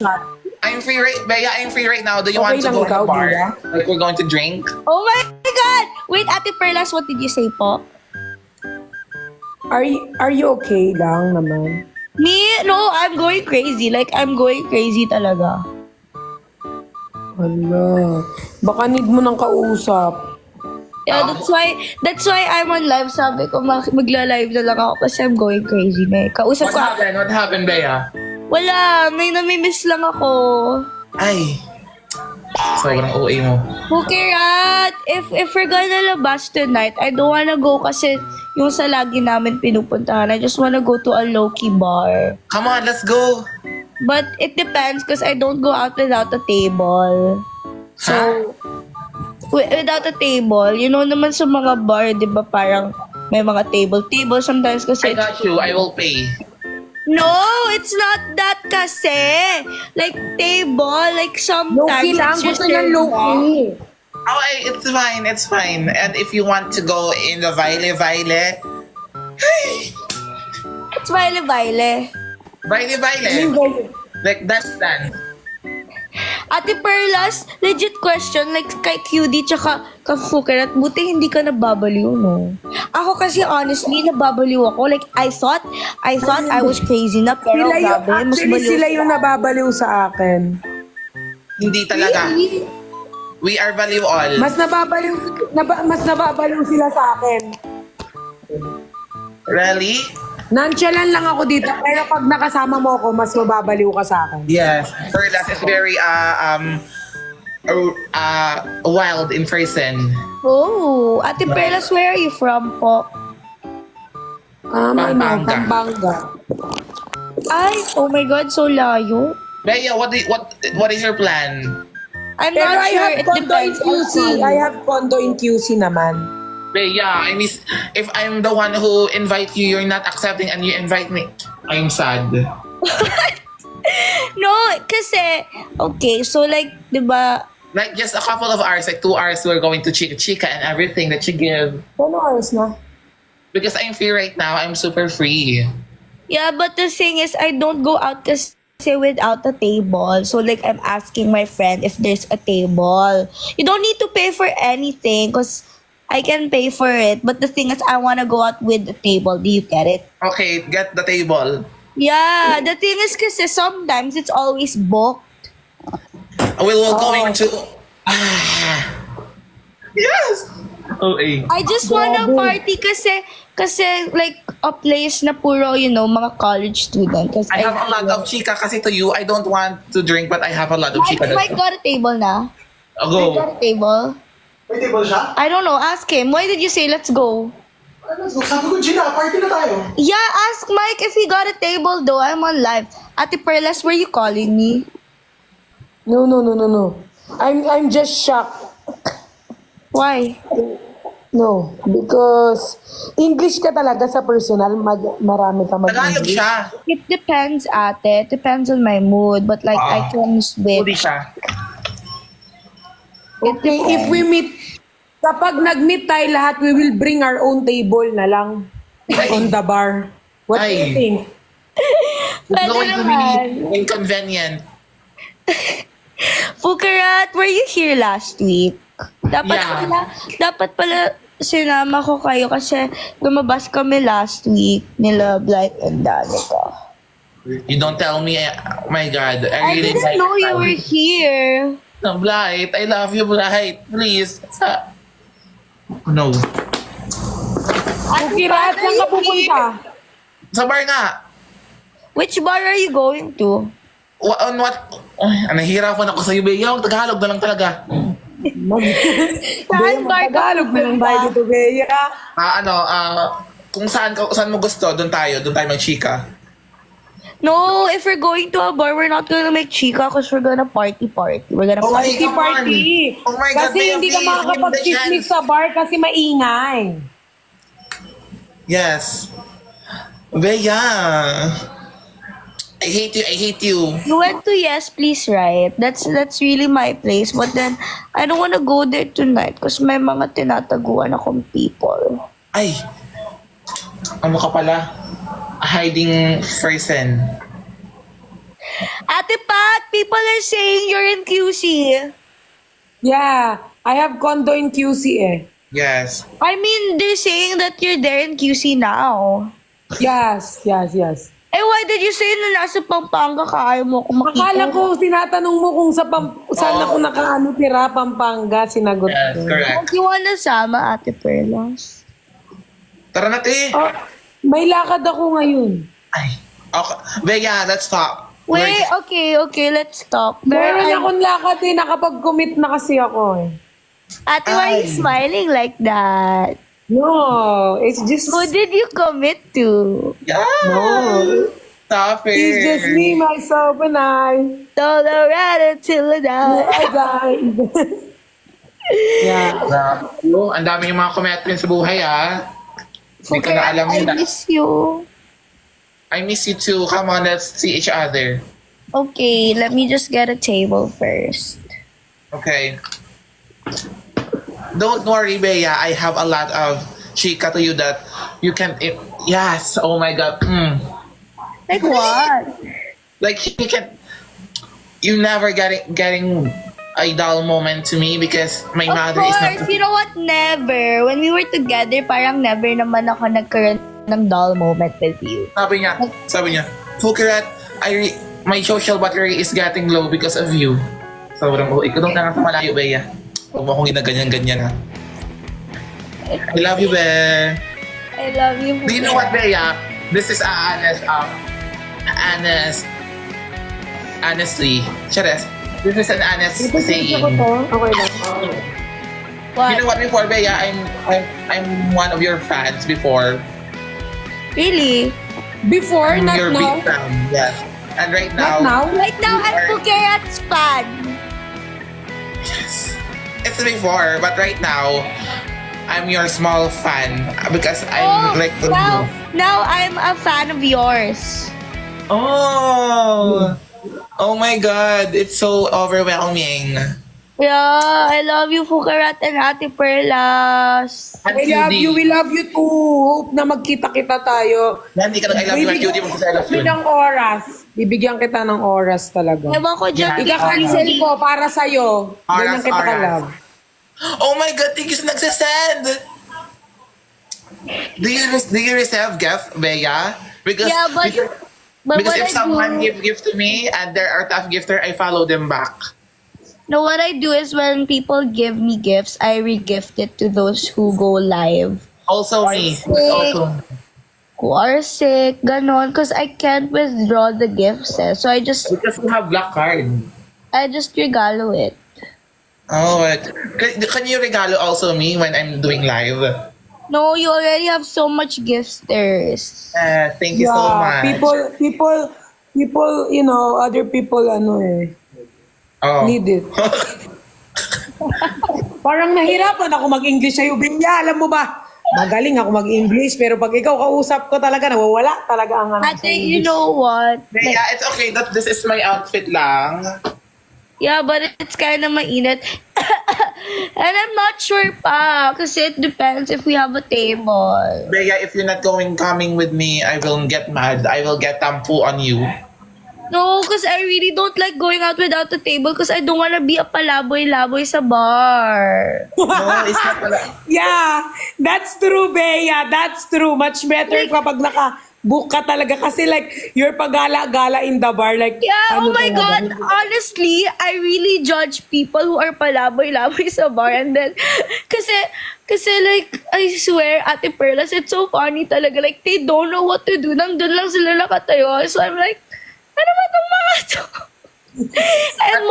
shot. I'm free right, Bea, I'm free right now. Do you want to lang go to ikaw, the bar? Bea? Like we're going to drink? Oh my God! Wait, Ate Perlas, what did you say po? Are you okay lang naman? Me? No, I'm going crazy. Like, I'm going crazy talaga. Hala. Baka need mo ng kausap. Yeah, that's why I'm on live. Sabi ko, magla-live na lang ako kasi I'm going crazy na eh. Kausap What ko. happened? What happened, Bea? Wala, may namimiss lang ako. Ay. Sobrang OA mo. Okay, Rat. If we're gonna labas tonight, I don't wanna go kasi yung sa lagi namin pinupuntahan. I just wanna go to a low-key bar. Come on, let's go. But it depends because I don't go out without a table. So, without a table, you know naman sa mga bar, di ba parang may mga table sometimes kasi... I got you. I will pay. No, it's not that kasi. Like, table, like sometimes Low-key lang. it's your Gusto niya turn. low-key. Oh, it's fine. It's fine. And if you want to go in the Vaile, It's Vaile. like that's done. Ate Perlas, legit question, like kay QD tsaka ka Fukerat, buti hindi ka nababaliw, no? Ako kasi honestly, nababaliw ako. Like, I thought I was crazy na, pero grabe, mas baliw Sila yung nababaliw sa akin. Hindi talaga. Really? We are value all. Mas nababaliw sila sa akin. Really? Nonchalant lang ako dito, pero pag nakasama mo ako, mas mababaliw ka sa akin. Yes. Perlas is very wild in person. Oh, Ate Perlas, where are you from po? Pampanga. Pampanga. Ay, oh my God, so layo. Bea, what is your plan? I'm Pero not I sure, have it condo in depends QC. also. I have condo in QC naman. Bea, I miss if I'm the one who invite you, you're not accepting and you invite me. I'm sad. No, kasi, okay, so like, di ba, Like just a couple of hours, like 2 hours, we're going to Chica and everything that you give. Ano oras na? Because I'm free right now, I'm super free. yeah, but the thing is, I don't go out kasi without a table. So like, I'm asking my friend if there's a table. You don't need to pay for anything because I can pay for it. But the thing is, I want to go out with the table. Do you get it? Okay, get the table. Yeah, the thing is kasi sometimes it's always booked. We'll going to. Yes. OA. I just wanna party kasi like a place na puro, you know, mga college student. Kasi I have a lot of Chica kasi to you. I don't want to drink, but I have a lot of Chica. Mike got a table na. Mike Go. got a table. May table siya? I don't know. Ask him. Why did you say let's go? Sabi ko, Gina, party na tayo. Yeah, ask Mike if he got a table though. I'm on live. Ate Perlas, were you calling me? No. I'm just shocked. Why? No, because English ka talaga sa personal, marami ka Tagalog mag-English. siya. It depends, ate. It depends on my mood. But like, I can Hindi switch. siya. Okay, if we meet, kapag nag-meet tayo lahat, we will bring our own table na lang on the bar. What do you Ay. think? It's Pwede going to naman. be inconvenient. Fukarat, were you here last week? Dapat pala sinama ko kayo kasi lumabas kami last week nila Blight and Danica. You don't tell me. Oh my God. I really didn't like know you were here. No, Blight. I love you, Blight. Please. No. Okay, Rat, saan ka pupunta? Sa bar nga. Which bar are you going to? On what? Ay, nahihirapan ako sa iyo, Bea. Tagalog na lang talaga. Saan bar ka Tagalog na lang tayo dito, Bea. Kung saan mo gusto, doon tayo mag-chika. No, if we're going to a bar, we're not gonna make chica because we're gonna party. We're gonna Oh my party. God. Party. Oh my God, Kasi Bea, hindi ka please, makakapag-chismis give me the sa bar kasi maingay. Yes. Bea. I hate you. You went to Yes Please, right? That's really my place. But then, I don't wanna go there tonight because may mga tinataguan akong people. Ay. Ano ka pala? A hiding person. Ate Pat, people are saying you're in QC. Yeah, I have condo in QC eh. Yes. I mean, they're saying that you're there in QC now. Yes. Eh, why did you say na nasa Pampanga ka? Ayaw mo ko makita. Akala ko, tinatanong mo kung saan ako nakaano tira, Pampanga, sinagot Yes, ko. correct. Do you wanna sama, Ate Perlas? Tara na, te. Oh, may lakad ako ngayon. Ay. Okay. Bea, let's talk. Wait, okay, let's stop. Meron I'm- akong lakad eh, nakapag-commit na kasi ako eh. Ate, why are you Ay. smiling like that? No, it's just, Who did you commit to? Yeah. no. Stop it. It's just me, myself, and I. Colorado till I die. I died. Yeah. Grabe. Ang dami yung mga commitments sa buhay, ah. Hindi ko na alam I yun. miss you. I miss you too. Come on, let's see each other. Okay, let me just get a table first. Okay. Don't worry, Bea. I have a lot of chika to you that you can... Yes. Oh my God. Like what? Like, you can... You never getting a dull moment to me because my Of mother is course, not... you know what? Never. When we were together, parang never naman ako nagkaroon ng dull moment with you. Sabi niya, Fukirat, my social battery is getting low because of you. Sobrang ikaw doon ka nga sa malayo, Bea. Huwag mo akong ginaganyan-ganyan, ha. I love you, Bea. I love you. Do you know what, Bea? This is honestly, Cheres, this is an honest saying. Ako to, okay lang. What? You know what, before, Bea, I'm one of your fans before. Really? Before, I'm not your now. big fan, yes. And right Not now. Right now, I'm Pukerat's fan. Yes. It's before, but right now, I'm your small fan because I'm like now I'm a fan of yours. Oh my God, it's so overwhelming. Yeah, I love you, Fukarat and Ate Perlas. And I love Cutie. you, we love you too. Hope na magkita-kita tayo. Yan, di ka nag-I love you, and Cutie, magsasalas yun. Ng oras. Bibigyan kita ng oras talaga. Ewan ko dyan. Ika-cancel ko para sa'yo. Ganyan Oras, kita oras. ka-love. Oh my God, thank you sa nagsasend. Do you receive gift, Bea? Because, Yeah, but because what if I someone do, give gift to me and there are tough gifter, I follow them back. no, what I do is when people give me gifts, I re-gift it to those who go live. Also me. Sick. Also. Who are sick, ganon. Because I can't withdraw the gifts eh. So I just Because you have black card. regalo it. Oh, can you regalo also me when I'm doing live? No, you already have so much gifters. Thank you so much. People, you know, other people, need it. Parang nahirapan ako mag-English sa'yo, Binya. Alam mo ba? Magaling ako mag-English, pero pag ikaw kausap ko talaga, nawawala talaga ang ano Ate, you know what? Yeah, it's okay that this is my outfit lang. Yeah, but it's kind of mainit. And I'm not sure pa. Kasi it depends if we have a table. Bea, if you're not coming with me, I will get mad. I will get tampu on you. No, because I really don't like going out without a table because I don't want to be a palaboy-laboy sa bar. No, it's not pala. Yeah, that's true, Bea. That's true. Much better kapag naka-book ka talaga. Kasi like, you're pagala-gala in the bar. Like, Yeah, oh my talaga. God. Honestly, I really judge people who are palaboy-laboy sa bar. And then, kasi like, I swear, Ate Perlas, it's so funny talaga. Like, they don't know what to do. Nandun lang sila nakatayo. So I'm like, ano ba itong mga to? And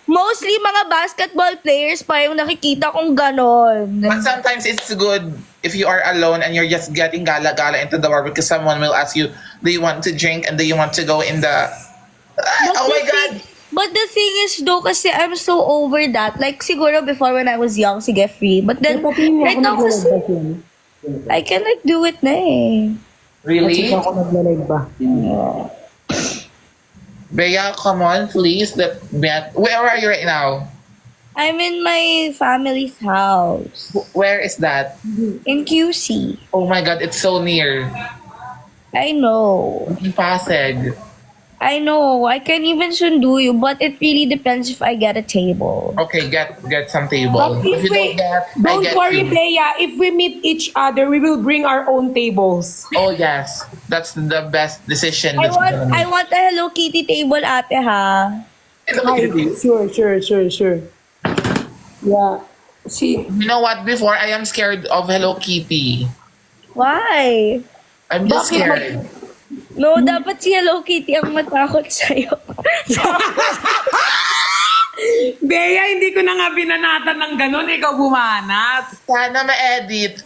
mostly mga basketball players pa yung nakikita kong ganon. But sometimes it's good if you are alone and you're just getting gala-gala into the bar because someone will ask you, do you want to drink and do you want to go in the... But Oh my God! But the thing is though, kasi I'm so over that. Like, siguro before when I was young, sige, free. But then, right now, kasi, I can like do it na eh. Really? Ako naglalag ba? Bea, come on, please. Where are you right now? I'm in my family's house. Where is that? In QC. Oh my God, it's so near. I know. In Pasig. I know. I can even sundo you, but it really depends if I get a table. Okay, get some table. But If you don't get, I don't get worry, you. Bea. If we meet each other, we will bring our own tables. Oh yes, that's the best decision. I want a Hello Kitty table, ate, ha? Ay, sure. Yeah. See, You know what? Before, I am scared of Hello Kitty. Why? I'm just Bakit scared. No, dapat si Hello Kitty ang matakot sa'yo. Bea, hindi ko na nga binanatan ng ganun. Ikaw bumanat. Sana ma-edit.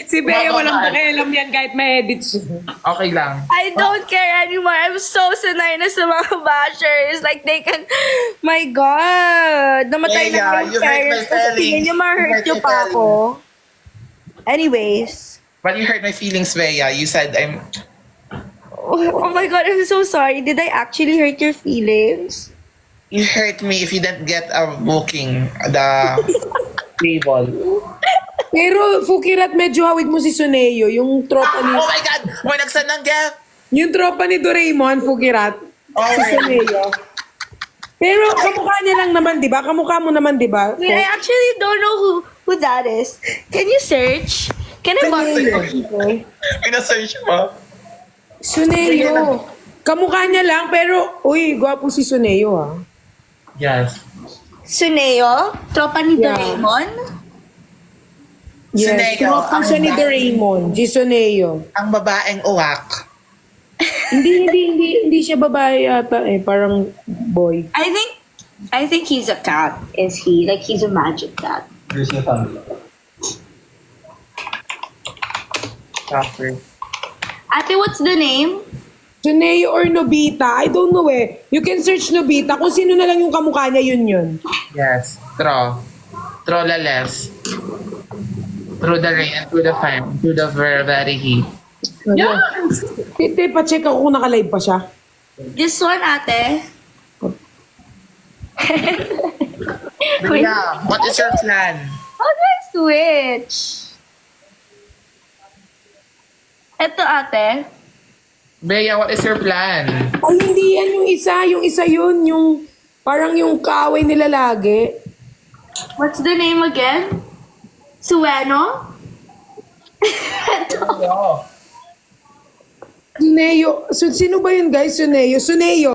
Si Bea, Wow, walang wow. pakialam yan kahit ma-edit siya. Okay lang. I don't care anymore. I'm so sanay na sa mga bashers. Like, they can... My God! Namatay Yeah, na you hurt yung my parents. Kasi feelings. tingin niyo, ma-hurt You hurt niyo my pa ako. Anyways. But you hurt my feelings, Bea. You said I'm... Oh my God, I'm so sorry. Did I actually hurt your feelings? You hurt me if you didn't get a booking the table. Pero, Fukirat, medyo hawig mo si Suneo. Yung tropa ni... Oh my God! May nagsan ng gift! Yung tropa ni Doraemon, Fukirat. Oh Si my Suneo. Pero, kamukha niya lang naman, di ba? Kamukha mo naman, di ba? Wait, I actually don't know who that is. Can you search? Can I borrow your people? Pinasearch mo. Suneo. Kamukha niya lang, pero, uy, gwapo si Suneo, ha? Yes. Suneo? Tropa ni Yeah. Doraemon? Yes, Suneo, tropa ang siya ni babae. Doraemon, si Suneo. Ang babaeng uwak. Hindi siya babae ata eh, parang boy. I think he's a cat. Is he? Like, he's a magic cat. Suffer. Ate, what's the name? Suneo or Nobita, I don't know eh. You can search Nobita, kung sino na lang yung kamukha niya, yun. Yes. Trollales. Through the rain and through the fire, through the very heat. Yeah. Tite, pa-check ako kung naka-live pa siya. This one, ate. Wait. Yeah. What is your plan? How do I switch? Eto, ate. Bea, what is your plan? Ay, hindi yan yung isa yun, yung parang yung kaaway nila lagi. What's the name again? Sueno? Suneo. Sino ba yun guys? Suneo.